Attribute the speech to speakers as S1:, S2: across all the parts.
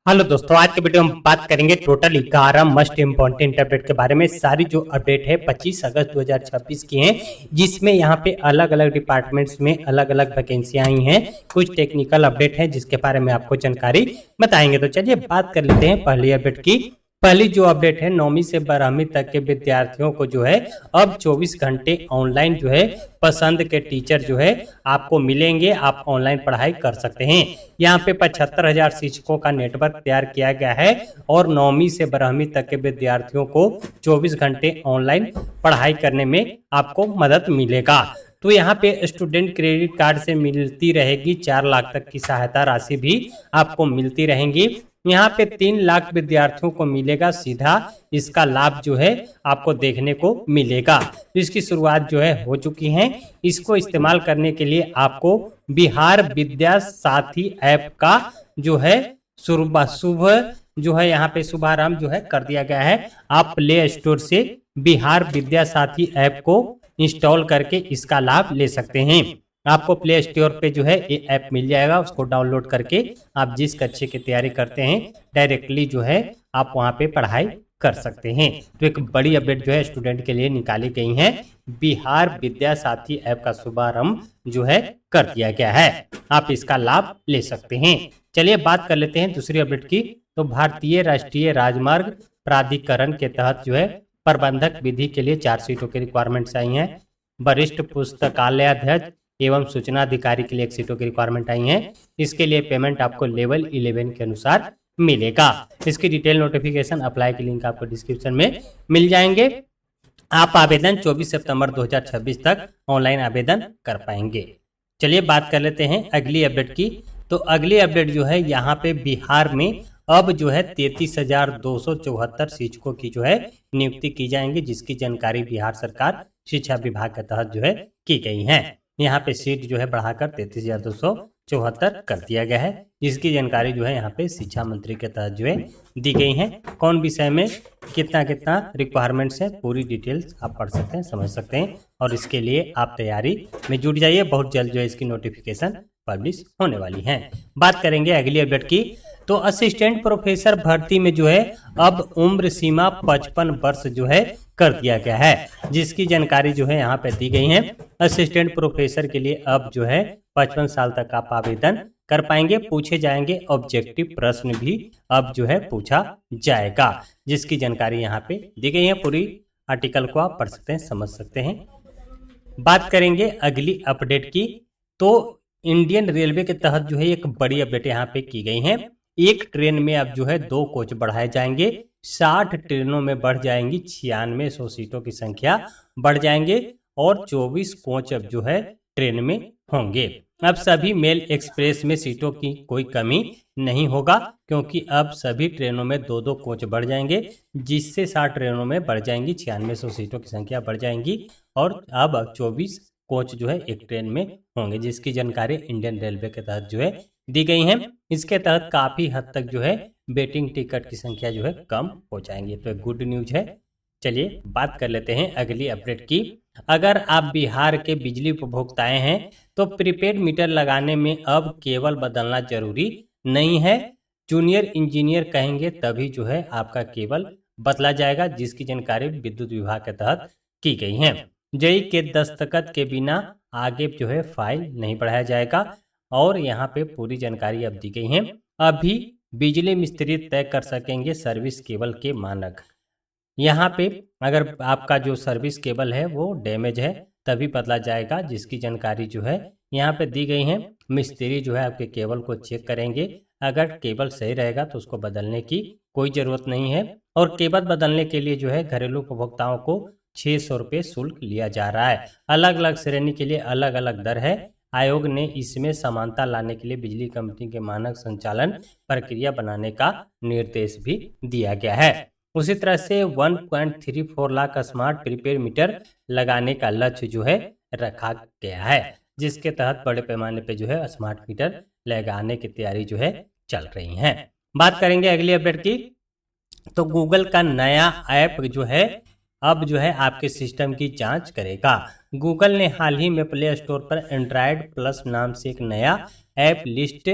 S1: Hello दोस्तों, आज के वीडियो में हम बात करेंगे टोटल 11 मस्ट इम्पॉर्टेंट अपडेट के बारे में। सारी जो अपडेट है 25 अगस्त 2026 की हैं, जिसमें यहाँ पे अलग अलग डिपार्टमेंट्स में अलग अलग वैकेंसियां आई हैं। कुछ टेक्निकल अपडेट है जिसके बारे में आपको जानकारी बताएंगे। तो चलिए बात कर लेते हैं पहली अपडेट की। पहली जो अपडेट है 9वीं से 12वीं तक के विद्यार्थियों को जो है अब 24 घंटे ऑनलाइन जो है पसंद के टीचर जो है आपको मिलेंगे। आप ऑनलाइन पढ़ाई कर सकते हैं। यहाँ पे 75,000 शिक्षकों का नेटवर्क तैयार किया गया है और 9वीं से 12वीं तक के विद्यार्थियों को 24 घंटे ऑनलाइन पढ़ाई करने में आपको मदद मिलेगा। तो यहाँ पे स्टूडेंट क्रेडिट कार्ड से मिलती रहेगी 4 लाख तक की सहायता राशि भी आपको मिलती रहेंगी। यहाँ पे 3 लाख विद्यार्थियों को मिलेगा सीधा इसका लाभ जो है आपको देखने को मिलेगा। तो इसकी शुरुआत जो है हो चुकी है। इसको इस्तेमाल करने के लिए आपको बिहार विद्या साथी ऐप का जो है सुबह जो है यहाँ पे शुभारंभ जो है कर दिया गया है। आप प्ले स्टोर से बिहार विद्या साथी ऐप को इंस्टॉल करके इसका लाभ ले सकते हैं। आपको प्ले स्टोर पे जो है ये ऐप मिल जाएगा, उसको डाउनलोड करके आप जिस कक्षा की तैयारी करते हैं डायरेक्टली जो है आप वहाँ पे पढ़ाई कर सकते हैं। तो एक बड़ी अपडेट जो है स्टूडेंट के लिए निकाली गई है। बिहार विद्या साथी ऐप का शुभारंभ जो है कर दिया गया है। आप इसका लाभ ले सकते हैं। चलिए बात कर लेते हैं दूसरी अपडेट की। तो भारतीय राष्ट्रीय राजमार्ग प्राधिकरण के तहत जो है प्रबंधक विधि के लिए 4 सीटों की रिक्वायरमेंट्स आई हैं। वरिष्ठ पुस्तकालयाध्यक्ष एवं सूचना अधिकारी के लिए 1 सीटों की रिक्वायरमेंट आई है। इसके लिए पेमेंट आपको लेवल 11 के अनुसार मिलेगा। इसकी डिटेल नोटिफिकेशन अप्लाई की लिंक आपको डिस्क्रिप्शन में मिल जाएंगे। आप आवेदन 24 सितंबर 2026 तक ऑनलाइन आवेदन कर पाएंगे। चलिए बात कर लेते हैं अगली अपडेट की। तो अगली अपडेट जो है यहाँ पे बिहार में अब जो है 33,274 शिक्षकों की जो है नियुक्ति की जाएंगी, जिसकी जानकारी बिहार सरकार शिक्षा विभाग के तहत जो है की गई है। यहाँ पे सीट जो है बढ़ाकर 33,274 कर दिया गया है, जिसकी जानकारी जो है यहाँ पे शिक्षा मंत्री के तहत जो है दी गई है। कौन विषय में कितना कितना रिक्वायरमेंट्स है पूरी डिटेल्स आप पढ़ सकते हैं, समझ सकते हैं और इसके लिए आप तैयारी में जुट जाइए। बहुत जल्द जो है इसकी नोटिफिकेशन पब्लिश होने वाली है। बात करेंगे अगली अपडेट की। तो असिस्टेंट प्रोफेसर भर्ती में जो है अब उम्र सीमा 55 वर्ष जो है कर दिया गया है, जिसकी जानकारी जो है यहाँ पे दी गई है। असिस्टेंट प्रोफेसर के लिए अब जो है 55 साल तक आप आवेदन कर पाएंगे। पूछे जाएंगे ऑब्जेक्टिव प्रश्न भी अब जो है पूछा जाएगा, जिसकी जानकारी यहाँ पे दी गई है। पूरी आर्टिकल को आप पढ़ सकते हैं, समझ सकते हैं। बात करेंगे अगली अपडेट की। तो इंडियन रेलवे के तहत जो है एक बड़ी अपडेट यहाँ पे की गई है। एक ट्रेन में अब जो है 2 कोच बढ़ाए जाएंगे। 60 ट्रेनों में बढ़ जाएंगी 9600 सीटों की संख्या बढ़ जाएंगे और 24 कोच अब जो है ट्रेन में होंगे। अब सभी मेल एक्सप्रेस में सीटों की कोई कमी नहीं होगा, क्योंकि अब सभी ट्रेनों में 2-2 कोच बढ़ जाएंगे, जिससे 60 ट्रेनों में बढ़ जाएंगी 9600 सीटों की संख्या बढ़ जाएंगी और अब 24 कोच जो है एक ट्रेन में होंगे, जिसकी जानकारी इंडियन रेलवे के तहत जो है दी गई है। इसके तहत काफी हद तक जो है वेटिंग टिकट की संख्या जो है कम हो जाएंगी। तो एक गुड न्यूज है। चलिए बात कर लेते हैं अगली अपडेट की। अगर आप बिहार के बिजली उपभोक्ताएं हैं तो प्रीपेड मीटर लगाने में अब केबल बदलना जरूरी नहीं है। जूनियर इंजीनियर कहेंगे तभी जो है आपका केबल बदला जाएगा, जिसकी जानकारी विद्युत विभाग के तहत की गई है। जेई के दस्तखत के बिना आगे जो है फाइल नहीं बढ़ाया जाएगा और यहाँ पे पूरी जानकारी अब दी गई है। अभी बिजली मिस्त्री तय कर सकेंगे सर्विस केबल के मानक। यहाँ पे अगर आपका जो सर्विस केबल है वो डैमेज है तभी बदला जाएगा, जिसकी जानकारी जो है यहाँ पे दी गई है। मिस्त्री जो है आपके केबल को चेक करेंगे, अगर केबल सही रहेगा तो उसको बदलने की कोई ज़रूरत नहीं है। और केबल बदलने के लिए जो है घरेलू उपभोक्ताओं को 600 रुपये शुल्क लिया जा रहा है। अलग अलग श्रेणी के लिए अलग अलग दर है। आयोग ने इसमें समानता लाने के लिए बिजली कंपनी के मानक संचालन प्रक्रिया बनाने का निर्देश भी दिया गया है। उसी तरह से 1.34 लाख स्मार्ट प्रीपेड मीटर लगाने का लक्ष्य जो है रखा गया है, जिसके तहत बड़े पैमाने पे जो है स्मार्ट मीटर लगाने की तैयारी जो है चल रही है। बात करेंगे अगली अपडेट की। तो गूगल का नया ऐप जो है अब जो है आपके सिस्टम की जांच करेगा। गूगल ने हाल ही में प्ले स्टोर पर एंड्रॉयड प्लस नाम से एक नया ऐप लिस्ट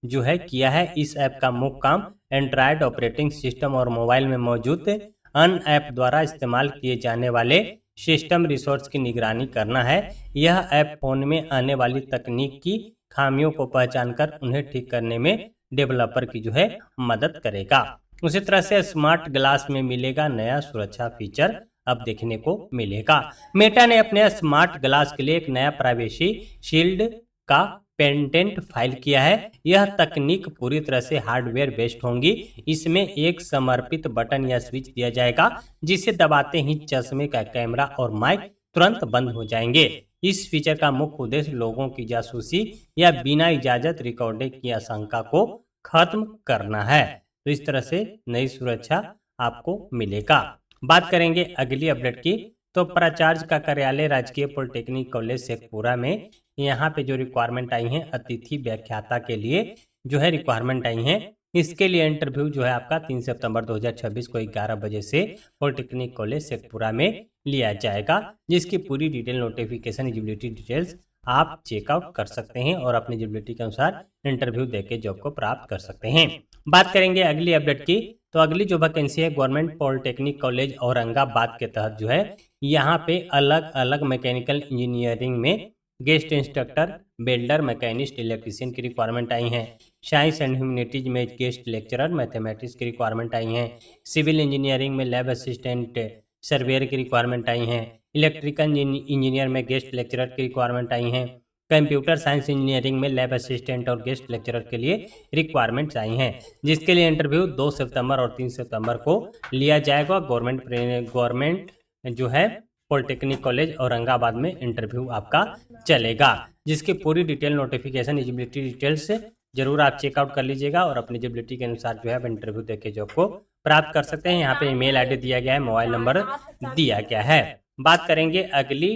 S1: जो है किया है। इस ऐप का मुख्य काम एंड्रॉयड ऑपरेटिंग सिस्टम और मोबाइल में मौजूद अन्य ऐप द्वारा इस्तेमाल किए जाने वाले सिस्टम रिसोर्स की निगरानी करना है। यह ऐप फोन में आने वाली तकनीक की खामियों को पहचानकर उन्हें ठीक करने में डेवलपर की जो है मदद करेगा। उसी तरह से स्मार्ट ग्लास में मिलेगा नया सुरक्षा फीचर, अब देखने को मिलेगा। मेटा ने अपने स्मार्ट ग्लास के लिए एक नया प्राइवेसी शील्ड का पेटेंट फाइल किया है। यह तकनीक पूरी तरह से हार्डवेयर बेस्ड होंगी। इसमें एक समर्पित बटन या स्विच दिया जाएगा जिसे दबाते ही चश्मे का कैमरा और माइक तुरंत बंद हो जाएंगे। इस फीचर का मुख्य उद्देश्य लोगों की जासूसी या बिना इजाजत रिकॉर्डिंग की आशंका को खत्म करना है। तो इस तरह से नई सुरक्षा आपको मिलेगा। बात करेंगे अगली अपडेट की, तो प्राचार्य का कार्यालय राजकीय पॉलिटेक्निक कॉलेज शेखपुरा में यहाँ पे जो रिक्वायरमेंट आई है अतिथि व्याख्याता के लिए जो है रिक्वायरमेंट आई है। इसके लिए इंटरव्यू जो है आपका 3 सितंबर 2026 को 11 बजे से पॉलिटेक्निक कॉलेज शेखपुरा में लिया जाएगा, जिसकी पूरी डिटेल नोटिफिकेशन एलिजिबिलिटी डिटेल्स आप चेकआउट कर सकते हैं और अपनी एलिजिबिलिटी के अनुसार इंटरव्यू देके जॉब को प्राप्त कर सकते हैं। बात करेंगे अगली अपडेट की, तो अगली जो वैकेंसी है गवर्नमेंट पॉलिटेक्निक कॉलेज औरंगाबाद के तहत जो है यहाँ पे अलग अलग मैकेनिकल इंजीनियरिंग में guest instructor, builder, machinist, electrician की रिक्वायरमेंट आई हैं। साइंस एंड ह्यूमैनिटीज में गेस्ट लेक्चरर, मैथमेटिक्स की रिक्वायरमेंट आई हैं। सिविल इंजीनियरिंग में लैब असिस्टेंट, सर्वेयर की रिक्वायरमेंट आई हैं। इलेक्ट्रिकल इंजीनियर में गेस्ट लेक्चरर की रिक्वायरमेंट आई हैं। कंप्यूटर साइंस इंजीनियरिंग में लैब असिस्टेंट और गेस्ट लेक्चरर के लिए रिक्वायरमेंट्स आई हैं, जिसके लिए इंटरव्यू 2 सितंबर और 3 सितंबर को लिया जाएगा। गवर्नमेंट जो है पॉलिटेक्निक कॉलेज औरंगाबाद में इंटरव्यू आपका चलेगा, जिसकी पूरी डिटेल नोटिफिकेशन एलिजिबिलिटी डिटेल्स जरूर आप चेकआउट कर लीजिएगा और अपनी एलिजिबिलिटी के अनुसार जो है आप इंटरव्यू देके जॉब को प्राप्त कर सकते हैं। यहाँ पे ईमेल आईडी दिया गया है, मोबाइल नंबर दिया गया है। बात करेंगे अगली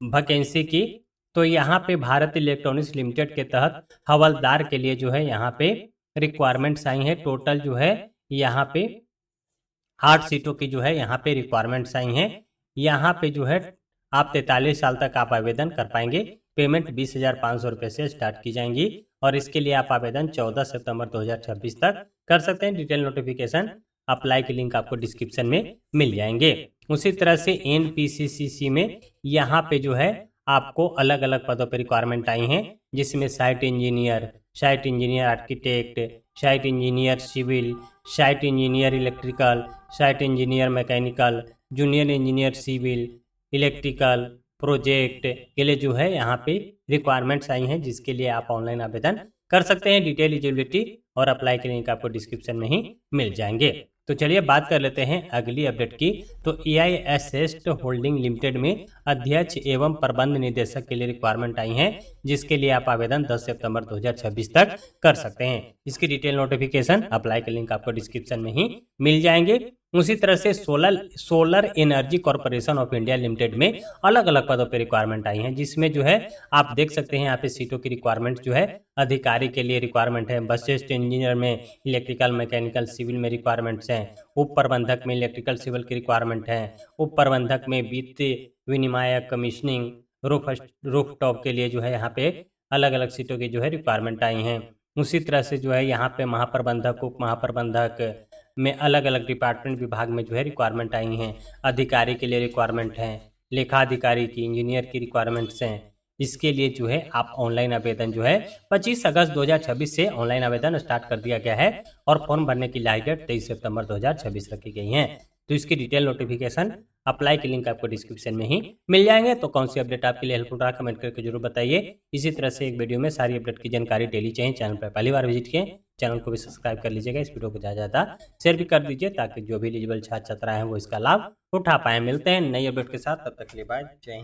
S1: वैकेंसी की, तो यहाँ पे भारत इलेक्ट्रॉनिक्स लिमिटेड के तहत हवलदार के लिए जो है यहाँ पे रिक्वायरमेंट्स आई हैं। टोटल जो है यहाँ पे 8 सीटों की जो है यहाँ पे रिक्वायरमेंट्स आई हैं। यहाँ पे जो है आप 43 साल तक आप आवेदन कर पाएंगे। पेमेंट 20,500 रुपये से स्टार्ट की जाएंगी और इसके लिए आप आवेदन 14 सितंबर 2026 तक कर सकते हैं। डिटेल नोटिफिकेशन अप्लाई के लिंक आपको डिस्क्रिप्शन में मिल जाएंगे। उसी तरह से NPCCC में यहाँ पे जो है आपको अलग अलग पदों पर रिक्वायरमेंट आई हैं, जिसमें site engineer architect, site engineer civil, site engineer electrical, site engineer mechanical, junior engineer civil, electrical project के लिए जो है यहाँ पे रिक्वायरमेंट्स आई हैं, जिसके लिए आप ऑनलाइन आवेदन कर सकते हैं। डिटेल एलिजिबिलिटी और अप्लाई के लिंक आपको डिस्क्रिप्शन में ही मिल जाएंगे। तो चलिए बात कर लेते हैं अगली अपडेट की, तो AIS होल्डिंग लिमिटेड में अध्यक्ष एवं प्रबंध निदेशक के लिए रिक्वायरमेंट आई हैं, जिसके लिए आप आवेदन 10 सितंबर 2026 तक कर सकते हैं। इसकी डिटेल नोटिफिकेशन अप्लाई के लिंक आपको डिस्क्रिप्शन में ही मिल जाएंगे। उसी तरह से solar energy corporation of India limited में अलग अलग पदों पर रिक्वायरमेंट आई हैं, जिसमें जो है आप देख सकते हैं यहाँ पे सीटों की रिक्वायरमेंट जो है अधिकारी के लिए रिक्वायरमेंट है। बस इंजीनियर में इलेक्ट्रिकल, मैकेनिकल, सिविल में रिक्वायरमेंट्स हैं। उप प्रबंधक में इलेक्ट्रिकल, सिविल की रिक्वायरमेंट है। उप प्रबंधक में वित्त विनियामक, कमीशनिंग, रूफ टॉप के लिए जो है यहाँ पे अलग अलग सीटों की जो है रिक्वायरमेंट आई हैं। उसी तरह से जो है यहाँ पे महाप्रबंधक, उप महाप्रबंधक में अलग अलग डिपार्टमेंट विभाग में जो है रिक्वायरमेंट आई हैं। अधिकारी के लिए रिक्वायरमेंट है, लेखा अधिकारी की, इंजीनियर की रिक्वायरमेंट्स हैं। इसके लिए जो है आप ऑनलाइन आवेदन जो है 25 अगस्त 2026 से ऑनलाइन आवेदन स्टार्ट कर दिया गया है और फॉर्म भरने की लास्ट डेट 23 सितंबर 2026 रखी गई है। तो इसकी डिटेल नोटिफिकेशन अप्लाई के लिंक आपको डिस्क्रिप्शन में ही मिल जाएंगे। तो कौन सी अपडेट आपके लिए हेल्पफुल रहा कमेंट करके जरूर बताइए। इसी तरह से एक वीडियो में सारी अपडेट की जानकारी डेली चाहिए, चैनल पर पहली बार विजिट किए चैनल को भी सब्सक्राइब कर लीजिएगा। इस वीडियो को ज़्यादा शेयर भी कर दीजिए ताकि जो भी एलिजिबल छात्र छात्राएं हैं वो इसका लाभ उठा पाए। मिलते हैं नई अपडेट के साथ, तब तक के लिए बाय, जय हिंद।